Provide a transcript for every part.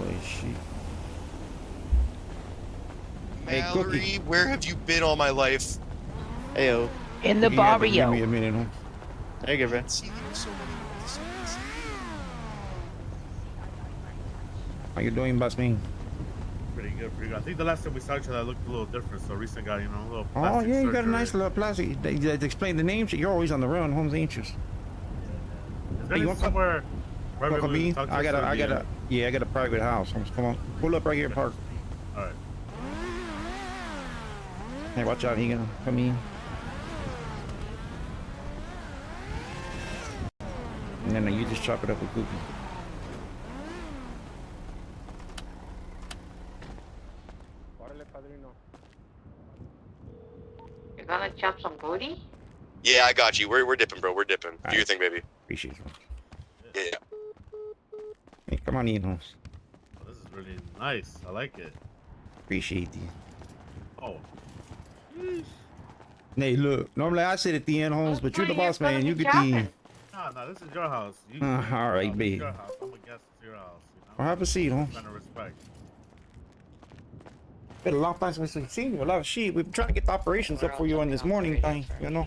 Holy shit. Mallory, hey, where have you been all my life? Heyo. In the Barrio. Give me a minute, huh? There you go, I bro. haven't seen you in so months. How you doing, boss man? Pretty good. I think the last time we saw each other, I looked a little different. So recent got, you know, a little Oh, plastic yeah, you got a surgery. nice little plastic. They explain the names. You're always on the run, Holmes, ain't you? Is there somewhere private we talk to I got a private house. Holmes, come on. Pull up right here and park. All right. Hey, watch out. He gonna come in. And then you just chop it up with cookie. You're gonna chop some booty? Yeah, I got you. We're dipping, bro. We're dipping. All Do your right. thing, baby. Appreciate it. Yeah. Hey, come on in, Holmes. Oh, this is really nice. I like it. Appreciate you. Oh. Yeesh. Hey, look. Normally I sit at the end, Holmes, but you're the boss, man. You get the. No, this is your house. All right, babe. Your house. I'm a guest. It's your house. You know? Well, have a seat, Holmes. Kind of respect. Been a long time since we've seen you. A lot of shit. We've been trying to get the operations up for you on this morning thing, you know?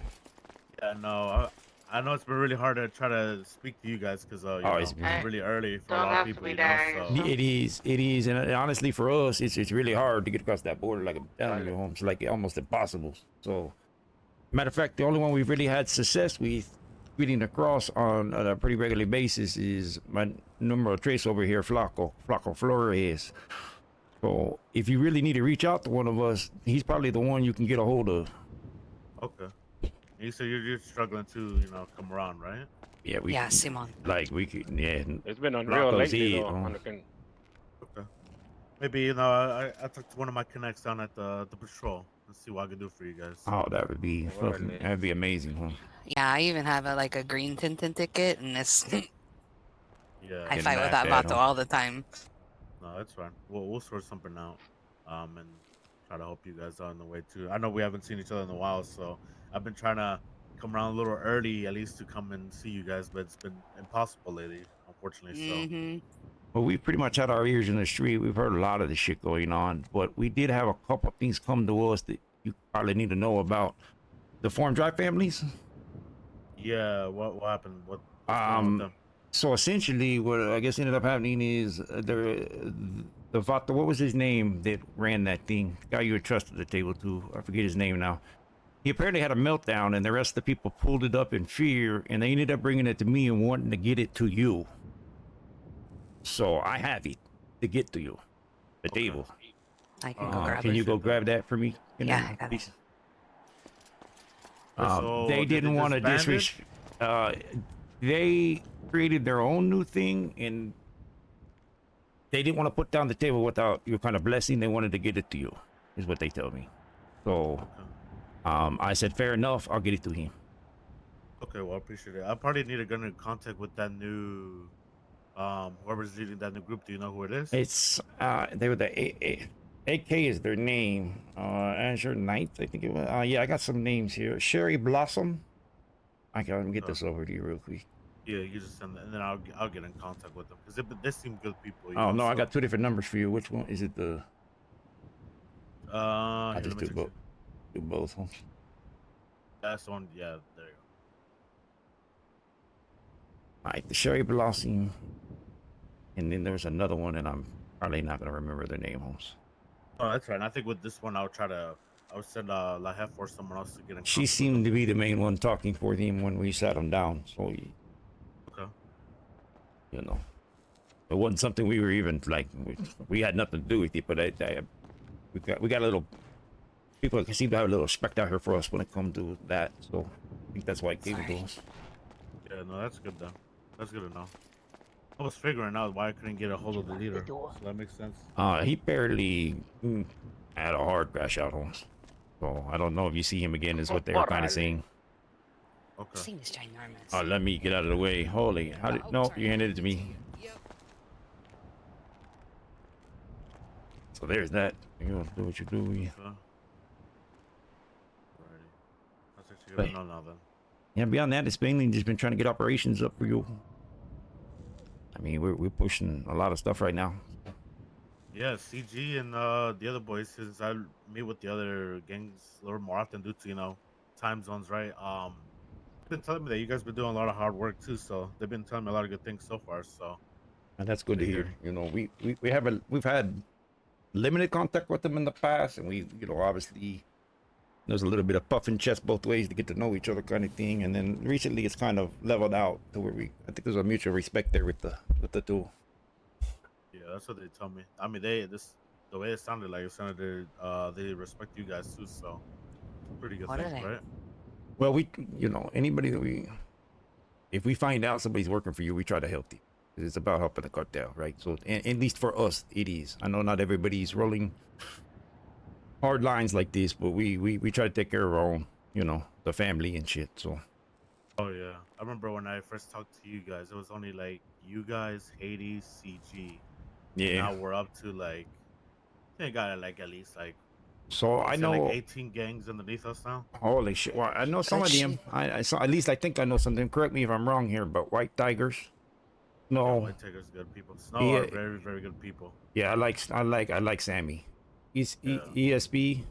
Yeah, no. I know it's been really hard to try to speak to you guys because it's it's really early for a lot of people, you know. So. It is, and honestly, for us, it's really hard to get across that border. Like I'm telling you, Holmes, like almost impossible. So, matter of fact, the only one we've really had success with getting across on a pretty regular basis is my numero tres over here, Flaco Flores. So, if you really need to reach out to one of us, he's probably the one you can get a hold of. Okay. You said you're struggling to, you know, come around, right? Yeah, Simon. Like we could, yeah. It's been unreal lately, though. Okay. Maybe, you know, I talked to one of my connects down at the patrol. Let's see what I can do for you guys. Oh, that'd be amazing, huh? Yeah, I even have a green Tintin ticket, and it's Yeah. I fight with that vato all the time. No, that's fine. We'll sort something out, and try to help you guys out on the way too. I know we haven't seen each other in a while, so I've been trying to come around a little early, at least to come and see you guys, but it's been impossible lately, unfortunately. So. Well, we pretty much had our ears in the street. We've heard a lot of the shit going on, but we did have a couple of things come to us that you probably need to know about. The Foreign Drive families. Yeah, what happened? What's going on with them? So essentially, what I guess ended up happening is the vato, what was his name that ran that thing? The guy you had trusted the table to. I forget his name now. He apparently had a meltdown, and the rest of the people pulled it up in fear, and they ended up bringing it to me and wanting to get it to you. So I have it to get to you, the table. I can go grab it. Can you go grab that for me? Yeah, I got it. So they didn't want to disrespect. They created their own new thing, and they didn't want to put down the table without your kind of blessing. They wanted to get it to you, is what they tell me. So, I said, fair enough. I'll get it to him. Okay, well, I appreciate it. I probably need to get in contact with that new, whoever's leading that new group. Do you know who it is? It's they were the AK is their name. Azure Ninth, I think it was. Yeah, I got some names here. Sherry Blossom. I can get this over to you real quick. Yeah, you just send that, and then I'll get in contact with them because they seem good people. Oh no, I got two different numbers for you. Which one is it? The I just do both. Do both. Huh? That's the one. Yeah, there you go. All right, the Sherry Blossom, and then there's another one, and I'm probably not gonna remember their name. Homes. Oh, that's right. And I think with this one, I'll send La Hef or someone else to get in. She seemed to be the main one talking for him when we sat him down. So, okay. You know, it wasn't something we were even like. We had nothing to do with it, but we got a little. People seem to have a little respect out here for us when it comes to that. So, I think that's why it gave it to us. Yeah, no, that's good though. That's good to know. I was figuring out why I couldn't get a hold of the leader. So that makes sense. He barely had a hard crash out on us. So I don't know if you see him again is what they were kind of saying. Okay. Seems ginormous. Let me get out of the way. Holy, no, you handed it to me. So there's that. You do what you do. That's actually good to know now then. Yeah, beyond that, it's mainly just been trying to get operations up for you. I mean, we're pushing a lot of stuff right now. Yeah, CG and the other boys, since I meet with the other gangs a little more often due to, time zones, right? Been telling me that you guys been doing a lot of hard work too, so they've been telling me a lot of good things so far. So And that's good good to to hear. hear. You know, we've had limited contact with them in the past, and we, you know, obviously there's a little bit of puffing chest both ways to get to know each other kind of thing. And then recently it's kind of leveled out to where I think there's a mutual respect there with the two. Yeah, that's what they tell me. I mean, the way it sounded like it sounded they respect you guys too, so pretty good What are things, they? right? Well, you know, anybody that if we find out somebody's working for you, we try to help them. It's about helping the cartel, right? So, at least for us, it is. I know not everybody's rolling hard lines like this, but we try to take care of our own, you know, the family and shit. So, Oh yeah, I remember when I first talked to you guys, it was only like you guys, Hades, CG, and yeah. now we're up to like I think I got like at least like So I let's say like know. 18 gangs underneath us now. Holy shit! Well, I know some Good of them. shit. I saw at least I think I know something. Correct me if I'm wrong here, but White Tigers. Yeah, No, White Tigers, good people. Snow are yeah, very, very good people. yeah. I like Sammy. He's Yeah. ESB.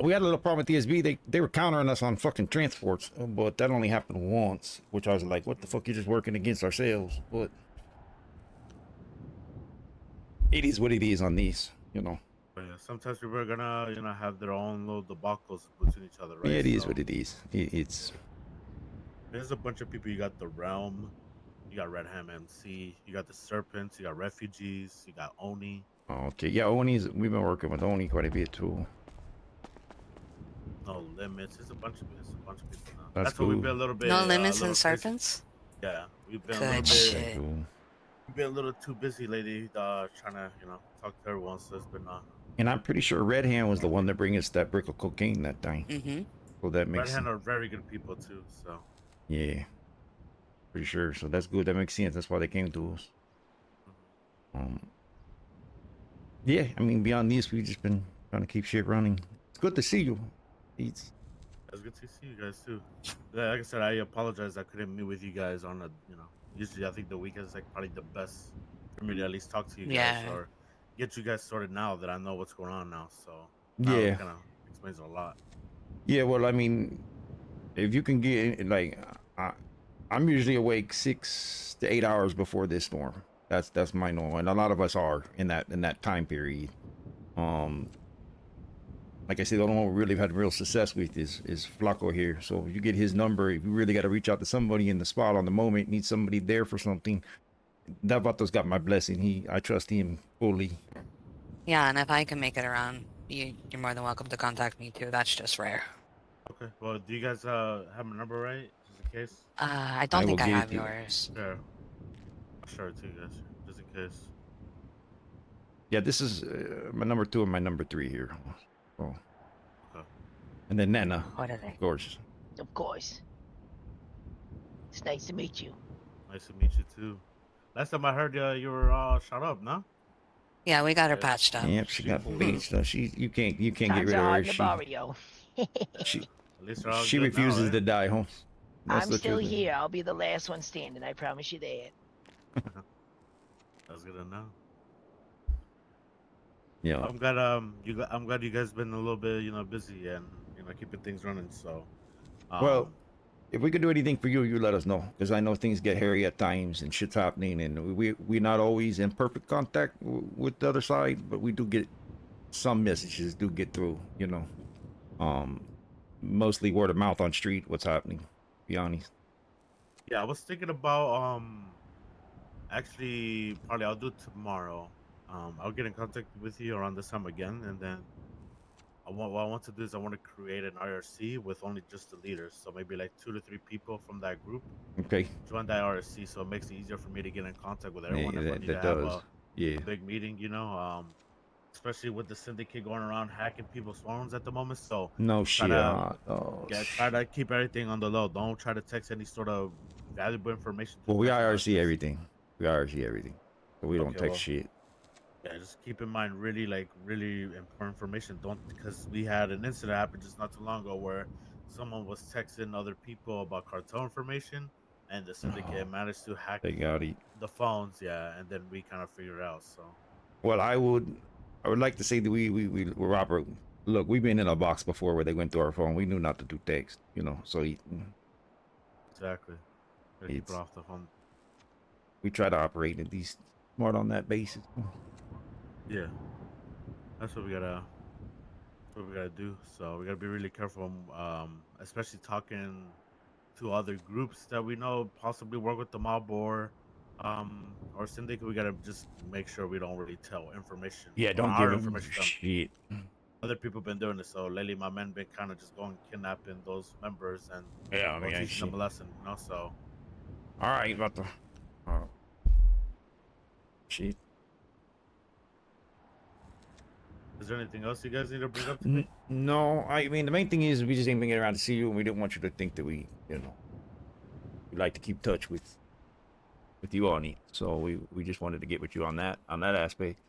We had a little problem with ESB. They were countering us on fucking transports, but that only happened once. Which I was like, what the fuck? You're just working against ourselves. But it is what it is on these. You know. But yeah, sometimes people are gonna, have their own little debacles between each other, Yeah, right? it is So what it is. It's there's a bunch of people. You got the Realm, you got Red Ham MC, you got the Serpents, you got Refugees, you got Oni. okay. Yeah, Oni's. We've been working with Oni quite a bit too. No Limits. It's a bunch of people now. That's That's what we've cool. been a little bit, No a limits and little crazy. serpents? Yeah, we've been a little Good bit, Very shit. cool. we've been a little too busy lately, trying to, talk to everyone. So it's been And I'm pretty sure Red Hand was the one that bring us that brick of cocaine that time. Mm-hmm. So that Red makes Hand sense. are very good people too. So Yeah, pretty sure. So that's good. That makes sense. That's why they came to us. Um, yeah, I mean, beyond this, we've just been trying to keep shit running. It's good to see you. It's it's good to see you guys too. Yeah, like I said, I apologize I couldn't meet with you guys on a, usually I think the weekend is like probably the best for me to at least talk to you guys Yeah. or get you guys sorted now that I know what's going on now. So now it yeah, kind of explains a lot. yeah. Well, I mean, if you can get like, I, I'm usually awake 6 to 8 hours before this storm. That's my normal, and a lot of us are in that time period. Um, like I said, the only one we really had real success with is Flacco here. So if you get his number, if you really got to reach out to somebody in the spot on the moment, need somebody there for something, that Vato's got my blessing. I trust him fully. Yeah, and if I can make it around, you're more than welcome to contact me too. That's just rare. Okay. Well, do you guys have my number right, just in case? I I don't will think I give it have to you. yours. Yeah, I'll share it to you guys, just in case. Yeah, this is my number 2 and my number 3 here. Oh, Okay. and then Nana, What are they? of course. Of course. It's nice to meet you. Nice to meet you too. Last time I heard you were shot up, no? Yeah, we got her Yeah, patched up. Yep, she got pulled beat. up. So you can't get Times rid are of hard her. in the barrio. She At least they're all she good now, refuses right? to die, Holmes. That's I'm the still truth. here. I'll be the last one standing. I promise you that. That's good to know. Yeah. I'm glad you guys been a little bit, busy and keeping things running. So, Well, um, if we could do anything for you, you let us know, because I know things get hairy at times and shit's happening, and we're not always in perfect contact with the other side, but we do get some messages do get through. Um, mostly word of mouth on street. What's happening? Be honest. yeah, I was thinking about actually probably I'll do it tomorrow. I'll get in contact with you around this time again, and then what I want to do is I want to create an IRC with only just the leaders, so maybe like 2 to 3 people from that group Okay. join that IRC, so it makes it easier for me to get in contact with everyone Yeah, if I need to that have does. Yeah. a big meeting, especially with the syndicate going around hacking people's phones at the moment. So No try shit. to try Shit. to keep everything on the low. Don't try to text any sort of valuable information through Well, we text IRC messages. everything. We IRC everything. So we don't Okay, text well, shit. yeah, just keep in mind really important information. Don't because we had an incident happen just not too long ago where someone was texting other people about cartel information and the Oh, syndicate managed to hack they got it. the phones, yeah, and then we kind of figured it out. So Well, I would like to say that we're operating. Look, we've been in a box before where they went through our phone. We knew not to do text, you know. So Exactly. Gotta keep it It's- off the phone. we try to operate at least smart on that basis. Yeah. That's what we gotta do. So we gotta be really careful, especially talking to other groups that we know possibly work with the mob or syndicate. We gotta just make sure we don't really tell information. Yeah, or don't our give them information. shit. Other people been doing this, so lately my men been kind of just going kidnapping those members and Yeah, I mean, teaching shit. them a lesson, you know. So All right, about the shit. is there anything else you guys need to bring up to me? No, I mean the main thing is we just ain't been getting around to see you, and we didn't want you to think that we like to keep touch with you on it. So we just wanted to get with you on that aspect.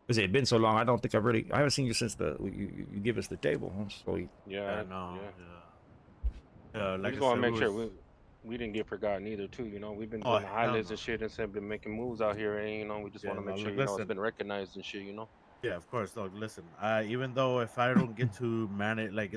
Because it had been so long, I don't think I haven't seen you since you give us the table. Huh? So Yeah, No, yeah. yeah. We Like just I want said, to make sure was- we didn't get forgotten either, too. You know, we've been Oh, doing the hell highlights no. and shit, and been making moves out here, and we just Yeah, want to make no, sure look, it's listen. been recognized and shit. You know. Yeah, of course. Look, listen. Even though if I don't get to manage, like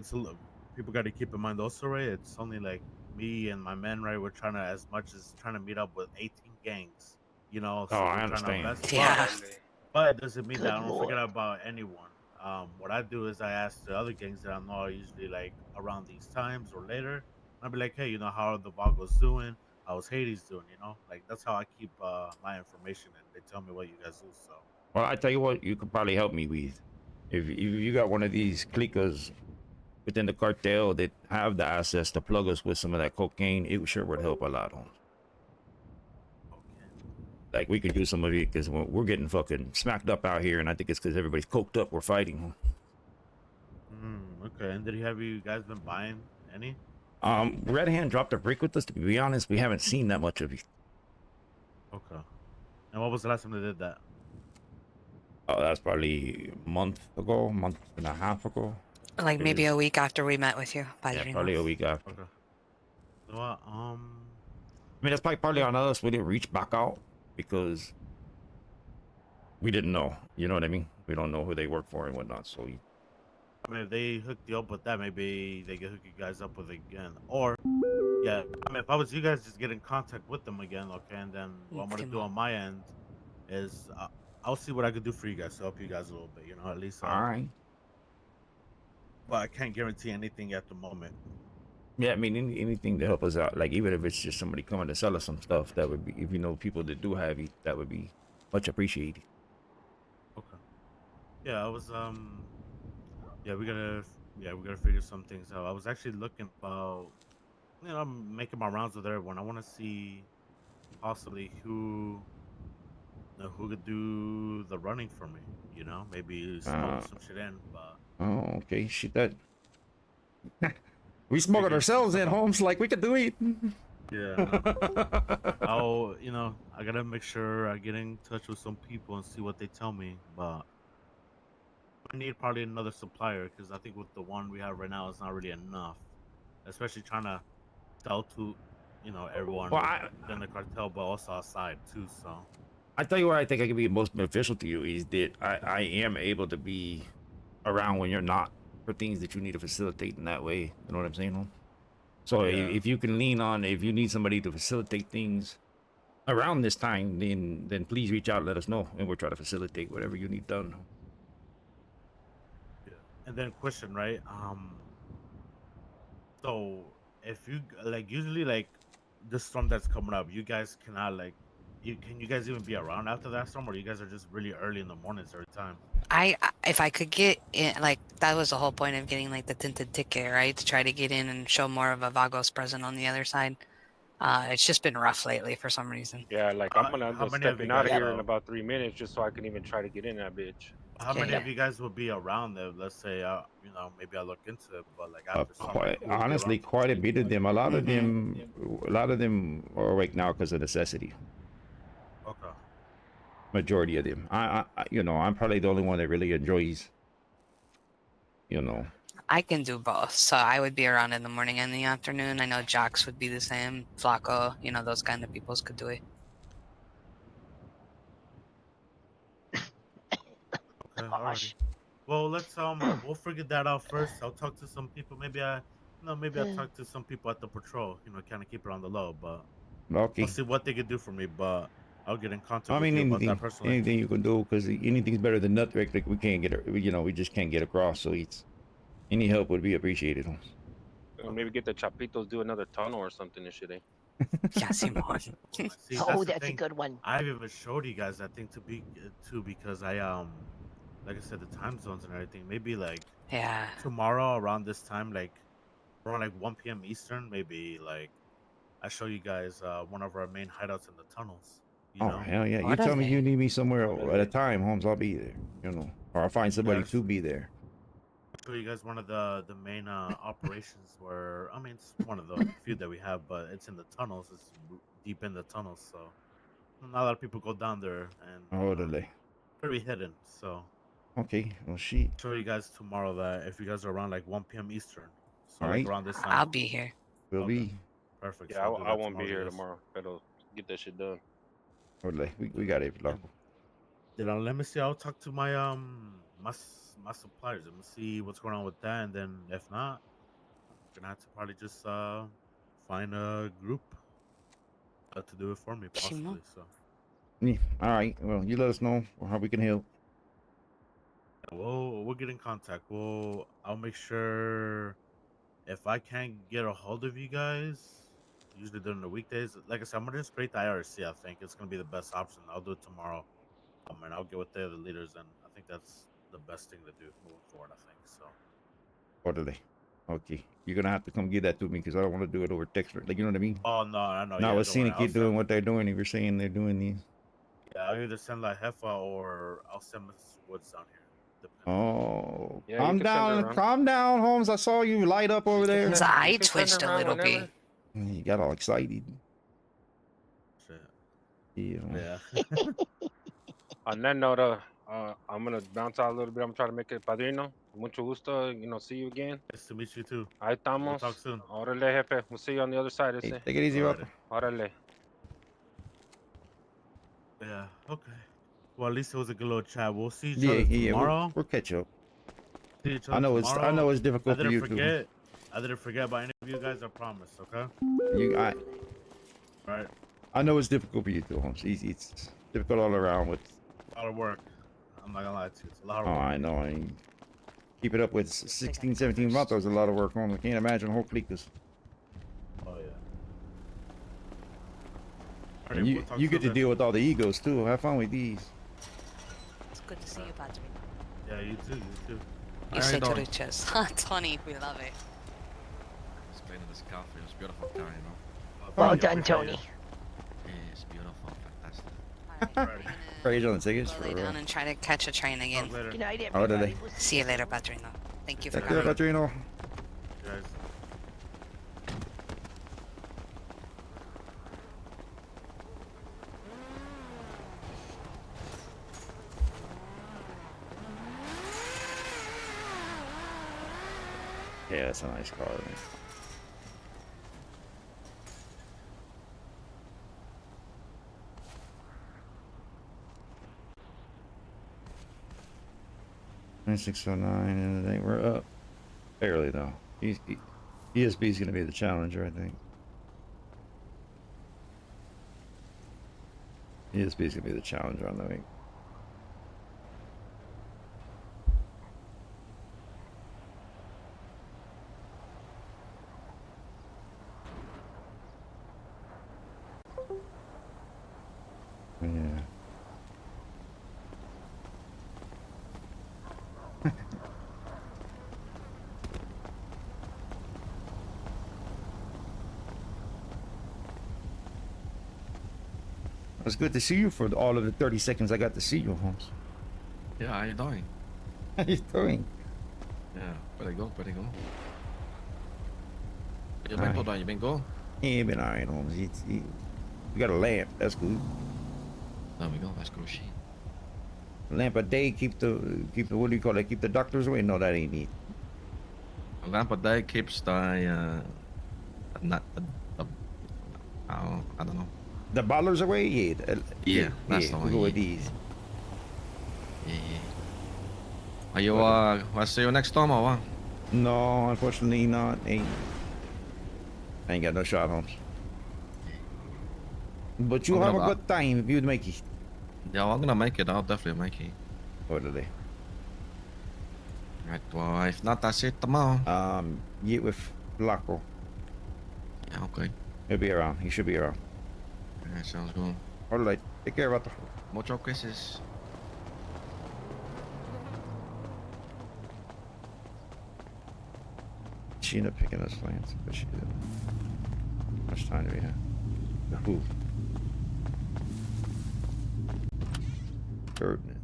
people got to keep in mind also, right? It's only like me and my men, right? We're trying to as much as trying to meet up with 18 gangs, you know. Oh, So I we're trying our understand. best. Yeah. But it doesn't mean that Good I don't lord. forget about anyone. What I do is I ask the other gangs that I know are usually like around these times or later. I'll be like, hey, you know, how are the Vagos doing? How's Hades doing? You know, like that's how I keep my information, and they tell me what you guys do. So. Well, I tell you what, you could probably help me with. If you got one of these clickers within the cartel that have the access to plug us with some of that cocaine, it sure would help a lot on. Like we could do some of it because we're getting fucking smacked up out here, and I think it's because everybody's coked up. We're fighting. Okay. And did he have you guys been buying any? Red Hand dropped a break with us. To be honest, we haven't seen that much of it. Okay. And what was the last time they did that? Oh, that's probably a month and a half ago. Like It maybe was- a week after we met with you. Yeah, probably a week after. Okay. So what? I mean, that's probably on us. We didn't reach back out because we didn't know. You know what I mean? We don't know who they work for and whatnot. So I mean, if they hooked you up with that, maybe they could hook you guys up with it again. Or, yeah, I mean, if I was you guys, just get in contact with them again, okay? And then what I'm gonna do on my end is I'll see what I could do for you guys to help you guys a little bit. You know, at least. all right. But I can't guarantee anything at the moment. Yeah, I mean, anything to help us out. Like even if it's just somebody coming to sell us some stuff, that would be. If you know people that do have it, that would be much appreciated. Okay. Yeah, I was yeah, we gotta figure some things out. I was actually looking about, you know, I'm making my rounds with everyone. I want to see possibly who could do the running for me. You know, maybe smuggle some shit in. But Oh, okay. Shit, that we smuggled ourselves in, Holmes. Like we could do it. yeah, I gotta make sure I get in touch with some people and see what they tell me. But I need probably another supplier because I think with the one we have right now, it's not really enough. Especially trying to sell to, everyone Well, in the cartel, but also outside too. So I tell you what, I think I can be most beneficial to you is that I am able to be around when you're not for things that you need to facilitate in that way. You know what I'm saying, Holmes? So Yeah. if you can lean on, if you need somebody to facilitate things around this time, then please reach out, let us know, and we'll try to facilitate whatever you need done. yeah. And then question, right? So if you usually this storm that's coming up, you guys cannot you guys even be around after that storm, or you guys are just really early in the mornings every time? If I could get in, that was the whole point of getting the tinted ticket, right? To try to get in and show more of a Vagos present on the other side. It's just been rough lately for some reason. Yeah, I'm gonna how be many of you stepping out of guys, here in about 3 minutes just so I can even try to get in that bitch. how Yeah, many yeah. of you guys would be around there? Let's say, maybe I look into it, but after storm, who would be Honestly, around? quite a bit of them. A lot of them are awake now because of necessity. Okay. Majority of them. I'm probably the only one that really enjoys. I can do both, so I would be around in the morning and the afternoon. I know Jax would be the same. Flaco, those kind of peoples could do it. Okay, Gosh. alrighty. Well, let's we'll figure that out first. I'll talk to some people. Maybe I'll talk to some people at the patrol. Kind of keep it on the low, but Okay. I'll see what they could do for me. But I'll get in contact I with mean, you about that anything, personally. anything you can do, because anything's better than nothing. Like we can't get, we just can't get across. So it's any help would be appreciated. Holmes. Maybe get the Chapitos do another tunnel or something and shit. Eh? Yeah, Simon. See, Oh, the that's a thing. good one. I've even showed you guys that thing too because I like I said, the time zones and everything. Maybe like Yeah. tomorrow around this time, like around like 1 p.m. Eastern, maybe like I show you guys one of our main hideouts in the tunnels. You Oh know, hell yeah! You What are tell me you they? need me somewhere at a Really? time, Holmes. I'll be there. Or I'll find somebody Yes. to be there. show you guys one of the main operations where I mean it's one of the few that we have, but it's in the tunnels. It's deep in the tunnels, so not a lot of people go down there and Oh, delay. pretty hidden. So Okay. Well, she. show you guys tomorrow that if you guys are around like 1 p.m. Eastern, so All like right. around this I'll time. be here. Will Okay. be. Perfect. Yeah, So I'll do I that won't be here yes. tomorrow. Better get that shit done. Oh, delay. We got it, loco. Then let me see. I'll talk to my my suppliers. Let me see what's going on with that, and then if not, I'm gonna have to probably just find a group to do it for me, Simon. possibly. So Yeah. All right. Well, you let us know how we can help. we'll get in contact. I'll make sure if I can't get a hold of you guys, usually during the weekdays. Like I said, I'm gonna just create the IRC. I think it's gonna be the best option. I'll do it tomorrow. And I'll get with the other leaders, and I think that's the best thing to do moving forward. I think so. Oh, delay. Okay. You're gonna have to come give that to me because I don't want to do it over text. Like you know what I mean? Oh no, I know. Now Yeah, with don't worry. seeing keep doing what they're doing, if you're saying they're doing these. Yeah, I'll either send like Heffa or I'll send Mrs. Woods down here. Depending. Oh, Yeah, you calm can send her down, around. calm down, Holmes. I saw you light up over there. His You eye can send her twitched a around little whenever. bit. You got all excited. Shit. Yeah. Yeah. On that note, I'm gonna bounce out a little bit. I'm trying to make it padrino. Mucho gusto, see you again. Nice to meet you too. Ahí We'll estamos. talk soon. Órale, jefe. We'll see you on the other side. Hey, Ese. take it easy, Alrighty. Papa. Órale. Yeah. Okay. Well, at least it was a good little chat. We'll see each Yeah, other yeah. tomorrow. We'll catch up. See each I other know tomorrow. it's difficult for you too. I didn't forget about any of you guys. I promise. Okay. Right. I know it's difficult for you too, Holmes. It's difficult all around with. A lot of work. I'm not gonna lie to you. It's a lot of Oh, work. I know. I mean, keep it up with 16, 17 months. That was a lot of work, Holmes. I can't imagine whole clickers. Oh yeah. And Alrighty, you we'll talk you get to soon deal with all the egos too. Have fun with these. It's good to see you, Padre. then. Yeah, you too. You too. You How say you doing? Toriches. Tony, we love it. Just cleaning this coffee. It's beautiful car, Well I done, appreciate Tony. it. Yeah, it's beautiful, fantastic. Alright, Praise on the tickets go for lay down and try to catch a train again. Talk later. Good night, Oh, did everybody. they? We'll See you later, Padrino. Thank you for Take care, coming. Patrino. Guys. Yeah, that's a nice car, man. $609, and I think we're up. Barely though. ESB is going to be the challenger, I think. ESB is going to be the challenger on the week. Yeah. It was good to see you for all of the 30 seconds I got to see you, Holmes. Yeah, how you doing? How you doing? Yeah, pretty good, pretty good. You Alright. been good? You been good? Yeah, been alright, Holmes. You got a lamp. That's good. There we go, that's good shit. Lamp a day keep the what do you call it? Keep the doctors away. No, that ain't neat. A lamp a day keeps the, not, I don't know. The ballers away. Yeah. Yeah, that's the we one, go with yeah. these. Yeah, Are you I'll see you next time or what? No, unfortunately not. Ain't got no shot homes. But you I'm have a gonna- good time if you'd make it. Yeah, I'm gonna make it. I'll definitely make it. Totally. Right, well, if not, I'll see you tomorrow. Get with Laco. Yeah, okay. He'll be around. He should be around. Yeah, sounds good. Alright. Take care, Vato. Mucho kisses. She ended up picking us plants, but she didn't. How much time do we have? Who? Birdman.